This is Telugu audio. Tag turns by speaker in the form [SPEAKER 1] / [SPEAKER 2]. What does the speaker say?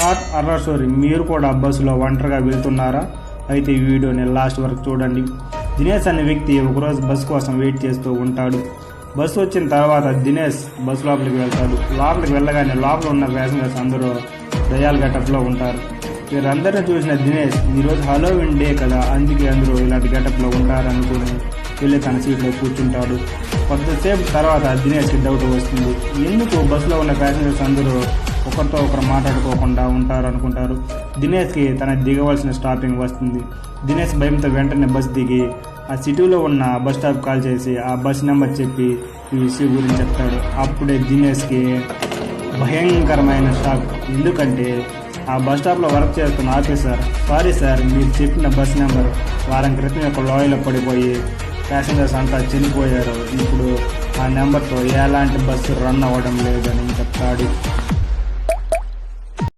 [SPEAKER 1] Hot horror story. మీరు కూడా బస్సులో ఒంటరిగా వెళ్తున్నారా? అయితే ఈ వీడియోని లాస్ట్ వరకు చూడండి. దినేష్ అనే వ్యక్తి ఒకరోజు బస్సు కోసం వెయిట్ చేస్తూ ఉంటాడు. బస్సు వచ్చిన తర్వాత దినేష్ బస్సు లోపలికి వెళ్తాడు. లోపలికి వెళ్ళగానే లోపల ఉన్న ప్యాసింజర్స్ అందరూ దయాల గెటప్లో ఉంటారు. వీరందరిని చూసిన దినేష్ ఈరోజు హలోవిన్ డే కదా, అందుకే అందరూ ఇలాంటి గెటప్లో ఉంటారనుకుని వెళ్ళి తన సీట్లో కూర్చుంటాడు. కొద్దిసేపు తర్వాత దినేష్కి డౌట్ వస్తుంది. ఎందుకు బస్సులో ఉన్న ప్యాసింజర్స్ అందరూ ఒకరితో ఒకరు మాట్లాడుకోకుండా ఉంటారు అనుకుంటారు. దినేష్కి తన దిగవలసిన స్టాపింగ్ వస్తుంది. దినేష్ భయంతో వెంటనే బస్ దిగి ఆ సిటీలో ఉన్న బస్ స్టాప్ కాల్ చేసి ఆ బస్ నెంబర్ చెప్పి ఈ విషయం గురించి చెప్తాడు. అప్పుడే దినేష్కి భయంకరమైన షాక్. ఎందుకంటే ఆ బస్ స్టాప్లో వర్క్ చేస్తున్న ఆఫీసర్, సారీ సార్, మీరు చెప్పిన బస్ నెంబర్ వారం క్రితం యొక్క లోయలో పడిపోయి ప్యాసింజర్స్ అంతా చనిపోయారు. ఇప్పుడు ఆ నెంబర్తో ఎలాంటి బస్సు రన్ అవ్వడం లేదని చెప్తాడు.